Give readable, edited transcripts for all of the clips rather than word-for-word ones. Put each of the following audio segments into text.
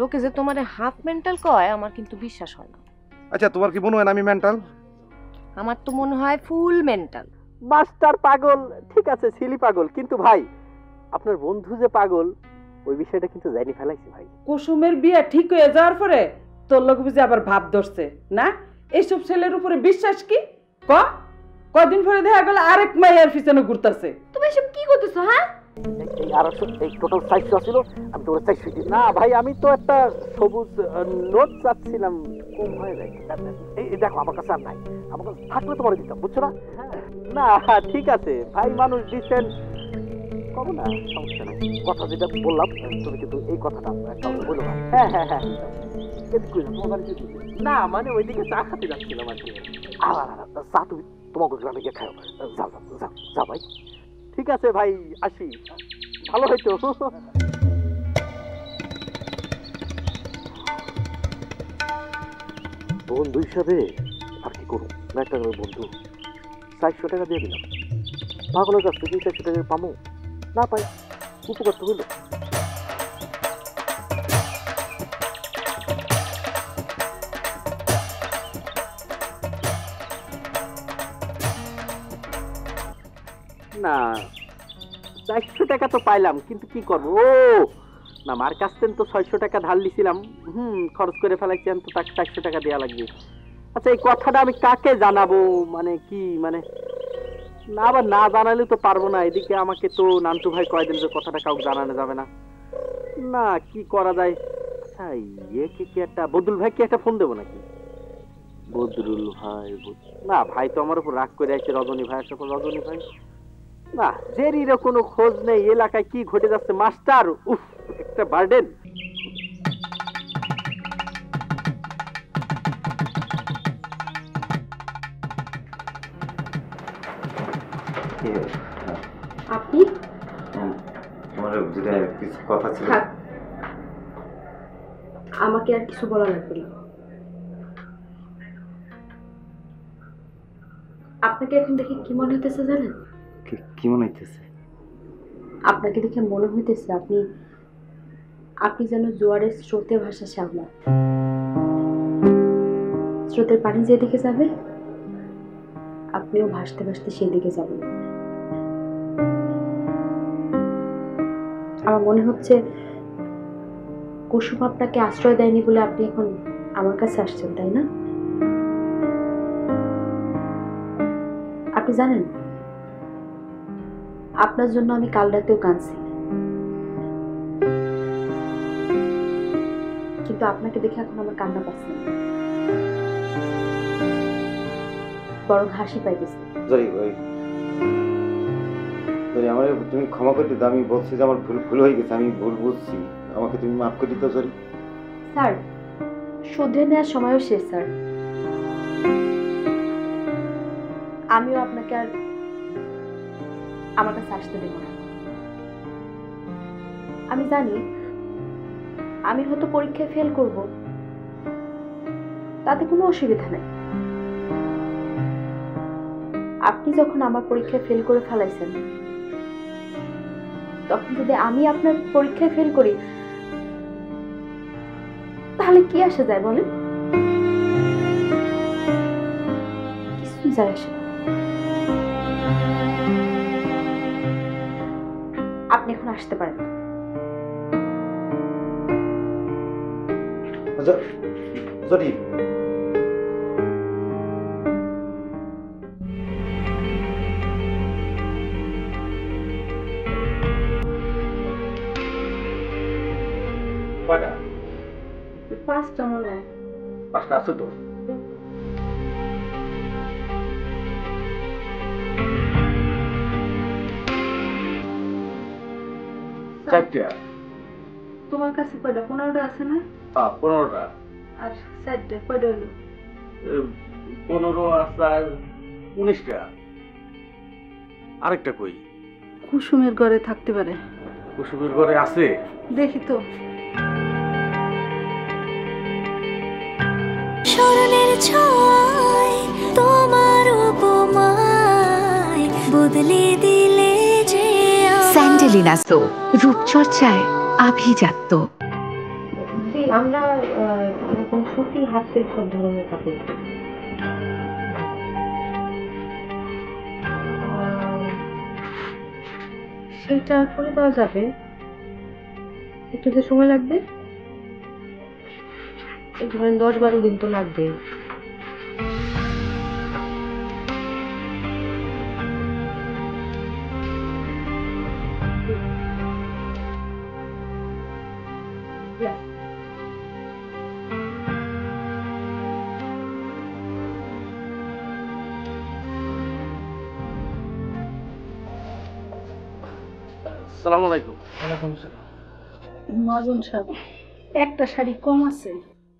লোকে যে তোমারে হাফ মেন্টাল কয় আমার কিন্তু বিশ্বাস হয় না। আচ্ছা তোমার কি মনে হয় না আমি মেন্টাল? আমার তো মনে হয় ফুল মেন্টাল। মাস্টার পাগল ঠিক আছে, সিলি পাগল, কিন্তু ভাই আপনার বন্ধু যে পাগল ওই বিষয়টা কিন্তু জানি ফেলাইছি ভাই। কুসুমের বিয়ে ঠিক হয়ে যাওয়ার পরে তোর লোক বুঝে আবার ভাব ধরছে না? এইসব ছেলের উপরে বিশ্বাস কি? কদিন পরে দেখা গেল আরেক মাইয়ার পিছনে ঘুরতেছে। তুমি এসব কি করতেছো? হ্যাঁ এই 250 এই টোটাল 400 ছিল, আমি তো 400 দিই না ভাই, আমি তো একটা সবুজ নোট চাচ্ছিলাম, কম হয়ে যায়। এই দেখো আমার কাছে আর নাই, আমার কাছে থাকলে তোমার দিতাম, বুঝছো না? না ঠিক আছে ভাই, মানুষ দিচ্ছেন কম না, সমস্যা নেই। কথা যেটা বললাম তুমি কিন্তু এই কথাটা কাউকে বলো না। হ্যাঁ হ্যাঁ হ্যাঁ না, মানে ওইদিকে চা খাতে যাচ্ছিলাম আর কি। চা তুমি তোমাকে গ্রামে গিয়ে খাও, যাও যাও যাও যাও ভাই। ঠিক আছে ভাই, আসি, ভালো হইতো। বন্ধু হিসাবে আর কি করুন না, একটা বন্ধু 400 টাকা দিয়ে দিলাম, পাগলের কাছ থেকে 400 টাকা পামো না পাই, উপকার তো হইল। না 400 টাকা তো পাইলাম, কিন্তু কি করবো, ও না মার কাছ থেকে তো 600 টাকা ধার লিছিলাম, খরচ করে ফেলাইছি, তো তাকে 400 টাকা দেওয়া লাগবে। আচ্ছা এই কথাটা আমি কাকে জানাবো, মানে কি, মানে না আবার না জানালে তো পারবো না, এদিকে আমাকে তো নান্টু ভাই কয়দিন যে কথাটা কাউকে জানানো যাবে না, না কি করা যায়। আচ্ছা ইয়েকে কি একটা বদরুল ভাই কি একটা ফোন দেবো নাকি? বদরুল ভাই না, ভাই তো আমার উপর রাগ করে আছে, রজনী ভাই আসলে রজনী ভাই না, জেরিরও কোনো খোঁজ নেই, এলাকায় কি ঘটে যাচ্ছে মাস্টার, উফ একটা বার্ডেন। আপনি তোমার যেটা কিছু কথা ছিল, আমাকে আর কিছু বলা লাগবে না। আপনাকে এখন দেখে কি মনে হইতেছে জানেন? কি মনে হইতেছে? আপনাকে দেখে মনে হইতেছে আপনি যেন জোয়ারের স্রোতে ভাসা শ্যাওলা, স্রোতের পানি যেদিকে যাবে আপনিও ভাসতে ভাসতে সেদিকে যাবেন। আমার মনে হচ্ছে কুসুম আপনাকে আশ্রয় দেয়নি বলে আপনি এখন আমার কাছে আসছেন, তাই না? আপনি জানেন আপনার জন্য আমি কাল রাতেও কাঁদছি, কিন্তু আপনাকে দেখে এখন আমার কান্না পাচ্ছে না, বরং হাসি পাইতেছে। আমার তুমি ক্ষমা করে দিতে, আমি বলছি যে আমার ভুল হয়ে গেছে, আমি ভুল বুঝছি, আমাকে তুমি মাফ করে দিতে। সরি স্যার, শুধরে নেওয়ার সময়ও শেষ স্যার। আমিও আপনাকে আর আমার কাছে আসতে দেব না। আমি জানি আমি হয়তো পরীক্ষায় ফেল করব, তাতে কোনো অসুবিধা নেই। আপনি যখন আমার পরীক্ষায় ফেল করে ফেলাইছেন, তখন যদি আমি আপনার পরীক্ষায় ফেল করি তাহলে কি আসে যায় বলেন? কিছুই যায় আসে না। আপনি এখন আসতে পারেন। সরি কয়টা? 5টা মনে হয়। 5টা আছে তো। তোমার কাছে কয়টা? 15টা আছে না? 15টা। আর 4টা কয়টা হলো? 15 আর 19টা। আরেকটা কই? কুসুমের ঘরে থাকতে পারে। কুসুমের ঘরে আছে, দেখি তো। স্মরণের ছয় তোমার উপমায় বদলে দিলে যে স্যান্ডেলিনা সো, রূপচর্চায় আভিজাত্য। আমরা এরকম সুতি হাত সিল্ক সব ধরনের কাপড় সেটা করে দেওয়া যাবে, একটু তো সময় লাগবে, এই ধরেন 10-12 দিন তো লাগবে। আসসালামু আলাইকুম। মহাজন সাহেব, একটা শাড়ি কম আছে।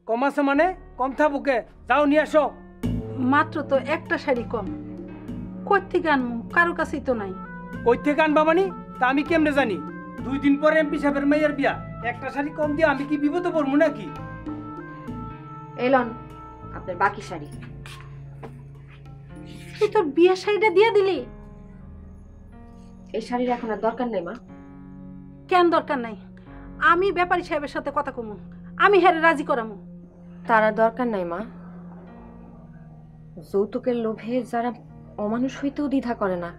কম আছে মানে? কম থাকুকে, যাও নিয়ে আসো। মাত্র তো একটা শাড়ি কম, কই থেকে আনবো? কারো কাছেই তো নাই। কই থেকে আনবা মানি? তা আমি কেমনে জানি? 2 দিন পরে এমপি সাহেবের মেয়ের বিয়া, একটা শাড়ি কম দিয়ে আমি কি বিপদে পড়বো নাকি? এলন আপনার বাকি শাড়ি। তুই তোর বিয়ের শাড়িটা দিয়ে দিলি? এই শাড়ির এখন আর দরকার নেই মা। কেন দরকার নাই? আমি ব্যাপারী সাহেবের সাথে কথা কমু, আমি হেরে রাজি করামু। তার আর দরকার নাই মা। যৌতুকের লোভে যারা অমানুষ হইতেও দ্বিধা করে না,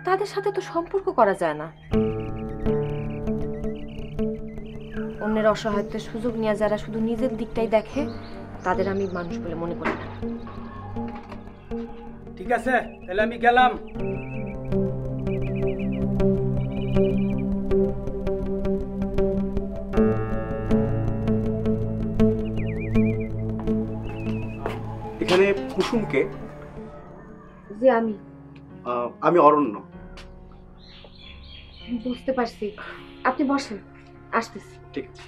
তাদের সাথে তো সম্পর্ক করা যায় না। অন্যের অসহায়ত্বের সুযোগ নিয়ে যারা শুধু নিজের দিকটাই দেখে, তাদের আমি মানুষ বলে মনে করি না। ঠিক আছে, তাহলে আমি গেলাম। এখানে কুসুমকে? জি আমি। আমি অরণ্য। বুঝতে পারছি, আপনি বসেন, আসতেছি। ঠিক আছে।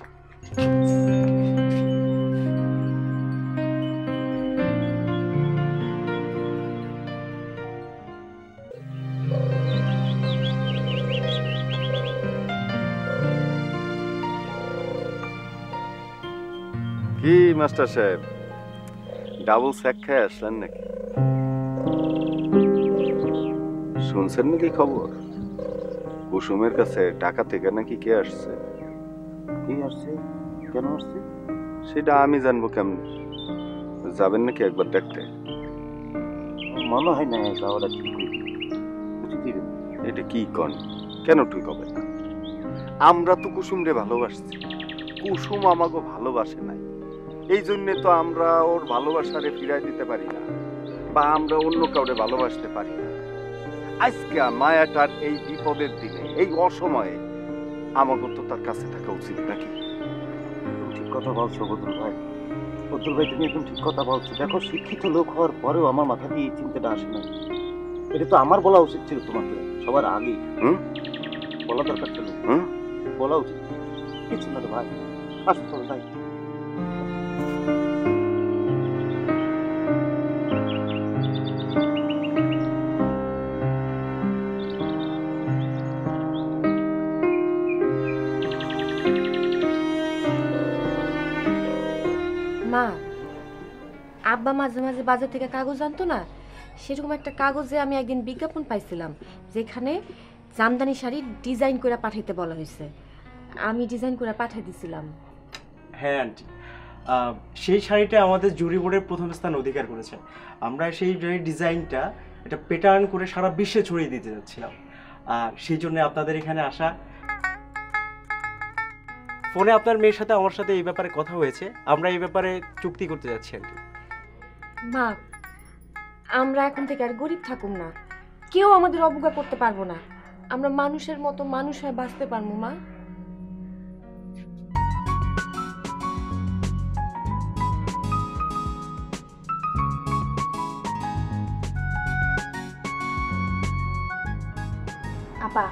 কি মাস্টার সাহেব, ডাবল স্যাক খেয়ে আসলেন নাকি? শুনছেন নাকি খবর? কুসুমের কাছে টাকা থেকে নাকি কে আসছে? কে আসছে? কেন আসছে? সেটা আমি জানবো কেমনে? যাবেন নাকি একবার দেখতে? মনে হয় না যাওয়াটা ঠিক। এটা কি কন? কেন ঠিক হবে না? আমরা তো কুসুমরে ভালোবাসছি, কুসুম আমাকে ভালোবাসে নাই। এই জন্যে তো আমরা ওর ভালোবাসারে ফিরাই দিতে পারি না, বা আমরা অন্য কাউরে ভালোবাসতে পারি না। আজকে মায়াটার এই বিপদের দিনে, এই অসময়ে আমাকে তো তার কাছে থাকা উচিত নাকি? ঠিক কথা বলছো বদরুল ভাই। বদরুল ভাই, তুমি একদম ঠিক কথা বলছো। দেখো, শিক্ষিত লোক হওয়ার পরেও আমার মাথা দিয়ে এই চিন্তাটা আসে না। এটা তো আমার বলা উচিত ছিল তোমাকে, সবার আগে বলা দরকার ছিল। বলা উচিত কিছু না তো ভাই। আসো চলো ভাই। মা, আব্বা মাঝে মাঝে বাজার থেকে কাগজ আনতো না, সেরকম একটা কাগজে আমি একদিন বিজ্ঞাপন পাইছিলাম যেখানে জামদানি শাড়ি ডিজাইন করে পাঠাইতে বলা হয়েছে। আমি ডিজাইন করে পাঠিয়ে দিছিলাম। হ্যাঁ আন্টি, সেই শাড়িটা আমাদের জুরি বোর্ডের প্রথম স্থান অধিকার করেছে। আমরা সেই ডিজাইনটা এটা প্যাটার্ন করে সারা বিশ্বে ছড়িয়ে দিতে যাচ্ছিলাম, আর সেই জন্য আপনাদের এখানে আসা। ফোনে আপনার মেয়ের সাথে আমার সাথে এই ব্যাপারে কথা হয়েছে, আমরা এই ব্যাপারে চুক্তি করতে যাচ্ছি আন্টি। মা, আমরা এখন থেকে আর গরিব থাকুম না, কেউ আমাদের অবজ্ঞা করতে পারবো না। আমরা মানুষের মতো মানুষ হয়ে বাঁচতে পারবো মা। আপা,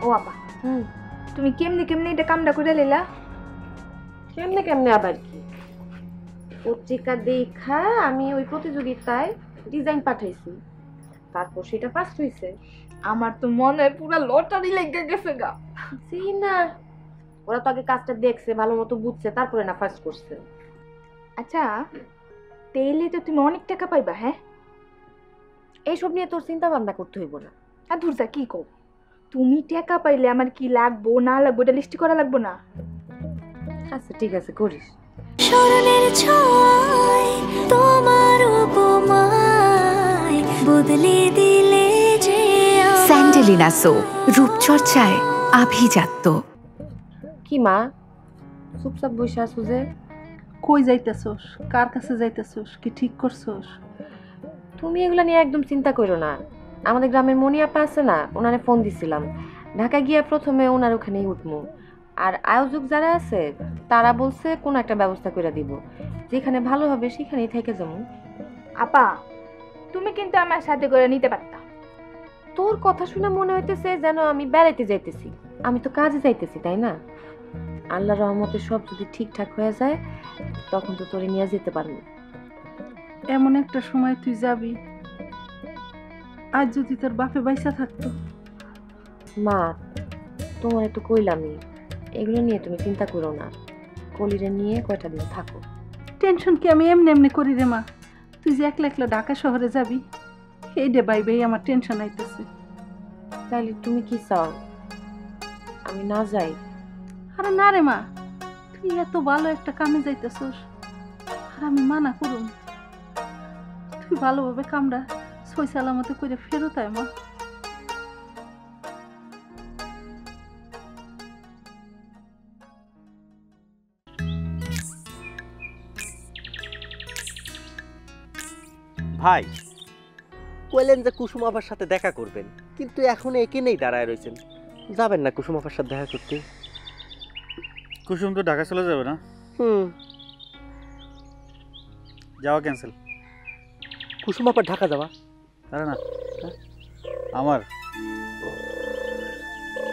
ও আপা, তুমি কেমনে কেমনে এটা কামটা করে লেলা? কেমনে কেমনে আবার কি? পত্রিকা দেখা আমি ওই প্রতিযোগিতায় ডিজাইন পাঠাইছি, তারপর সেটা ফার্স্ট হইছে। আমার তো মনে হয় পুরো লটারি লেগে গেছে গা। জি না, ওরা তো আগে কাজটা দেখছে, ভালো মতো বুঝছে, তারপরে না ফার্স্ট করছে। আচ্ছা, তেলে তো তুমি অনেক টাকা পাইবা। হ্যাঁ, এইসব নিয়ে তোর চিন্তা ভাবনা করতে হইব না। আর ধুরজা কি কও, তুমি টাকা পাইলে আমার কি লাগবো না লাগবো এটা লিস্ট করা লাগবো না? আচ্ছা ঠিক আছে, করিস। স্মরণের ছয় তোমার উপমায় বদলে দিলে যে স্যান্ডেলিনা সো, রূপচর্চায় আভিজাত্য। কি মা, চুপচাপ বসে আছো যে? কই যাইতেছস? কার কাছে যাইতেছস? কি ঠিক করছস? তুমি এগুলা নিয়ে একদম চিন্তা করো না। আমাদের গ্রামের মনিয়াপা আছে না, ওনারে ফোন দিছিলাম। ঢাকা গিয়া প্রথমে ওনার ওখানেই উঠবো। আর আয়োজক যারা আছে তারা বলছে কোন একটা ব্যবস্থা করে দিব, যেখানে ভালো হবে সেখানেই থেকে যাবো। আপা, তুমি কিন্তু আমার সাথে করে নিতে পারতা। তোর কথা শুনে মনে হইতেছে যেন আমি বেড়াইতে যাইতেছি। আমি তো কাজে যাইতেছি, তাই না? আল্লাহর রহমতে সব যদি ঠিকঠাক হয়ে যায় তখন তো তোরে নিয়ে যেতে পারবো। এমন একটা সময় তুই যাবি, আজ যদি তোর বাপে বাইসা থাকতো। মা, তোমার একটু কইলামই, এগুলো নিয়ে তুমি চিন্তা করো না। কলিরে নিয়ে কয়টা দিন থাকো। টেনশন কি আমি এমনি এমনি করি রে মা? তুই যে একলা একলা ঢাকা শহরে যাবি, এই ডে বাই বাই আমার টেনশন আইতেছে। তাইলে তুমি কি চাও আমি না যাই? আরে না রে মা, তুই এত ভালো একটা কামে যাইতেছস, আর আমি মানা করুম? তুই ভালোভাবে কামটা সই সালামতে করে ফেরত আয় মা। ভাই কইলেন যে কুসুম আপার সাথে দেখা করবেন, কিন্তু এখন এখানেই দাঁড়ায় রয়েছেন। যাবেন না কুসুম আপার সাথে দেখা করতে? কুসুম তো ঢাকা চলে যাবে না? যাওয়া ক্যান্সেল। কুসুম আপার ঢাকা যাওয়া? আরে না, আমার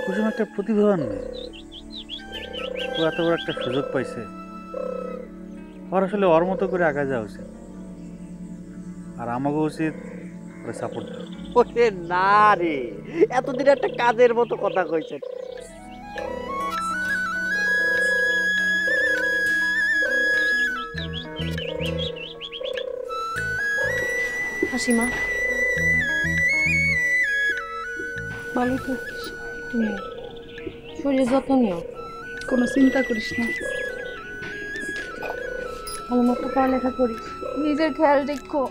কুসুম একটা প্রতিভাবান মেয়ে, ও এত বড় একটা সুযোগ পাইছে, ওর আসলে ওর মতো করে আগে যাওয়া উচিত, আর আমাকে উচিত ওরা সাপোর্ট দেওয়া। ওরে না রে, এতদিন একটা কাজের মতো কথা কইছেন। হাসিমা, ভালো থাকিস, তুমি শরীরের যত্ন নিও, কোনো চিন্তা করিস না। ভালো মতো পড়ালেখা করিস, নিজের খেয়াল রেখো।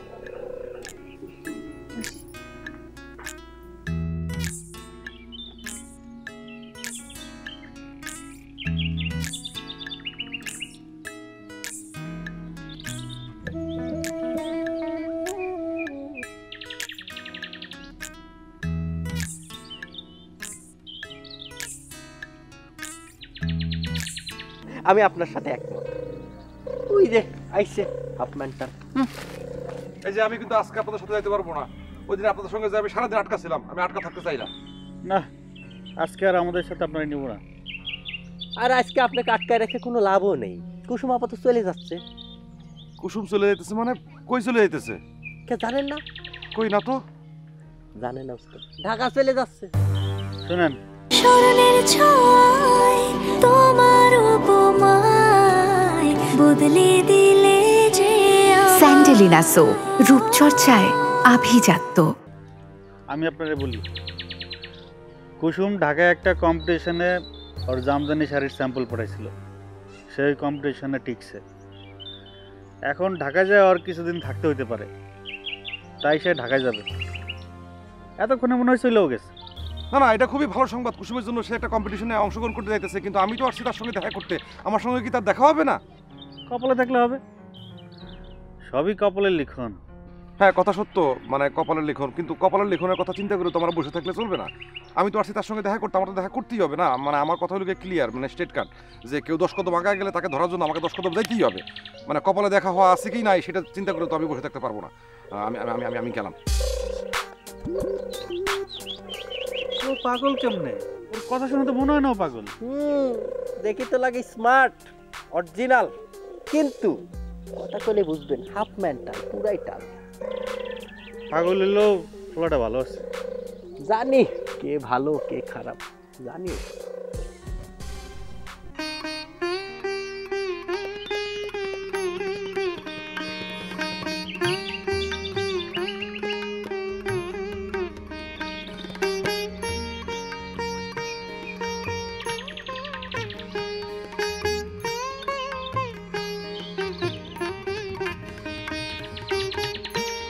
আমি আপনার সাথে একমত। ওই যে আইছে হাফম্যানটা। এই যে আমি কিন্তু আজকে আপনাদের সাথে যাইতে পারবো না। ওই দিন আপনাদের সঙ্গে যে আমি সারাদিন আটকা ছিলাম, আমি আটকা থাকতে চাই না। না, আজকে আর আমাদের সাথে আপনারা নিব না। আর আজকে আপনাকে আটকায় রেখে কোনো লাভও নেই। কুসুম আপা তো চলে যাচ্ছে। কুসুম চলে যাইতেছে মানে? কই চলে যাইতেছে? কে জানেন না? কই না তো। জানেন না, ঢাকা চলে যাচ্ছে। শুনেন, স্মরণের ছয় তোমার উপমায় বদলে দিলে যে স্যান্ডেলিনা সো, রূপচর্চায় আভিজাত্য। আমি আপনারে বলি, কুসুম ঢাকায় একটা কম্পিটিশনে ওর জামদানি শাড়ির স্যাম্পল পাঠাইছিল, সেই কম্পিটিশনে টিকছে। এখন ঢাকায় যায় ওর কিছুদিন থাকতে হইতে পারে, তাই সে ঢাকায় যাবে। এতক্ষণে মনে হয় চলেও গেছে। না না, এটা খুবই ভালো সংবাদ কুসুমের জন্য। সে একটা কম্পিটিশনে অংশগ্রহণ করতে যাইতেছে, কিন্তু আমি তো আসছি তার সঙ্গে দেখা করতে। আমার সঙ্গে কি তার দেখা হবে না? কপালে থাকলে হবে, সবই কপালের লিখন। হ্যাঁ, কথা সত্য, মানে কপালের লিখন, কিন্তু কপালের লিখনের কথা চিন্তা করে তোমার বসে থাকলে চলবে না। আমি তো আসছি তার সঙ্গে দেখা করতে, আমার তো দেখা করতেই হবে না। মানে আমার কথা হলো ক্লিয়ার, মানে স্টেট কার্ড, যে কেউ 10 কদম আগায় গেলে তাকে ধরার জন্য আমাকে 10 কদম যাইতেই হবে। মানে কপালে দেখা হওয়া আছে কি নাই সেটা চিন্তা করে তো আমি বসে থাকতে পারবো না। আমি আমি আমি আমি গেলাম। ও পাগল কেমনে? ওর কথা শুনে তো মনে হয় না ও পাগল। দেখি তো লাগে স্মার্ট, অরিজিনাল, কিন্তু কথা কইলে বুঝবেন হাফম্যানটা পুরাই টাল। পাগল হলেও পোলাটা ভালো আছে। জানি কে ভালো কে খারাপ, জানি।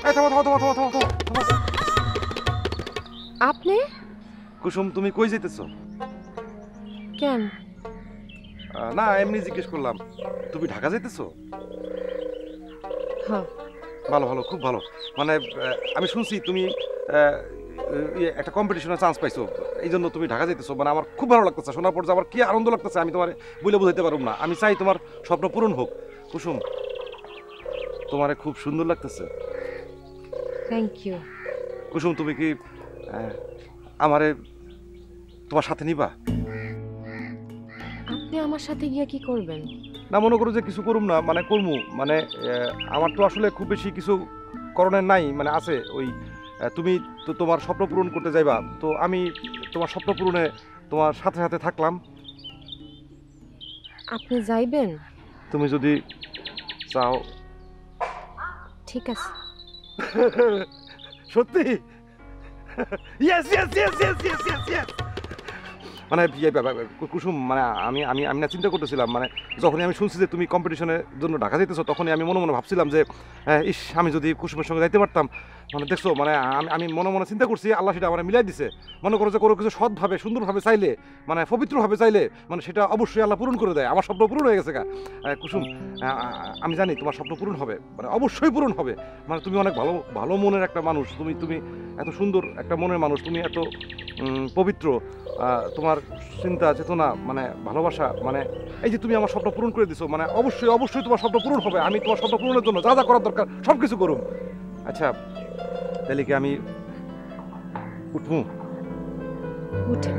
এই থামো থামো থামো থামো থামো থামো থামো। আপনি কুসুম তুমি কই যেতেছো? কেন? না এমনি জিজ্ঞেস করলাম, তুমি ঢাকা যাইতেছো? হ্যাঁ। ভালো ভালো, খুব ভালো। মানে আমি শুনছি তুমি একটা কম্পিটিশনে চান্স পাইছো, এই জন্য তুমি ঢাকা যাইতেছো। মানে আমার খুব ভালো লাগতেছে, শোনার পর যে আমার কি আনন্দ লাগতেছে আমি তোমার বলে বোঝাইতে পারব না। আমি চাই তোমার স্বপ্ন পূরণ হোক। কুসুম, তোমারে খুব সুন্দর লাগতেছে। Thank you. কুসুম, তুমি কি আমারে তোমার সাথে নিবা? আপনি আমার সাথে গিয়ে কি করবেন? না মনে করো যে কিছু করুম না, মানে করমু। মানে আমার তো আসলে খুব বেশি কিছু করণের নাই, মানে আছে ওই তুমি তো তোমার স্বপ্ন পূরণ করতে যাইবা, তো আমি তোমার স্বপ্ন পূরণে তোমার সাথে সাথে থাকলাম। আপনি যাইবেন? তুমি যদি চাও। ঠিক আছে। সত্যি? Yes yes yes yes yes yes yes. মানে কুসুম, মানে আমি আমি আমি না চিন্তা করতেছিলাম, মানে যখনই আমি শুনছি যে তুমি কম্পিটিশনের জন্য ঢাকা যেতেছো, তখনই আমি মনে মনে ভাবছিলাম যে ইস, আমি যদি কুসুমের সঙ্গে যাইতে পারতাম। মানে দেখছো, মানে আমি মনে মনে চিন্তা করছি, আল্লাহ সেটা আমার মিলাই দিছে। মনে করো যে কোনো কিছু সৎভাবে সুন্দরভাবে চাইলে, মানে পবিত্রভাবে চাইলে, মানে সেটা অবশ্যই আল্লাহ পূরণ করে দেয়। আমার স্বপ্ন পূরণ হয়ে গেছে গা। কুসুম, আমি জানি তোমার স্বপ্ন পূরণ হবে, মানে অবশ্যই পূরণ হবে। মানে তুমি অনেক ভালো ভালো মনের একটা মানুষ, তুমি এত সুন্দর একটা মনের মানুষ, তুমি এত পবিত্র, তোমার চিন্তা চেতনা, মানে ভালোবাসা, মানে এই যে তুমি আমার স্বপ্ন পূরণ করে দিছো, মানে অবশ্যই অবশ্যই তোমার স্বপ্ন পূরণ হবে। আমি তোমার স্বপ্ন পূরণের জন্য যা যা করার দরকার সব কিছু করুম। আচ্ছা, তাহলে কি আমি উঠবো? উঠেন।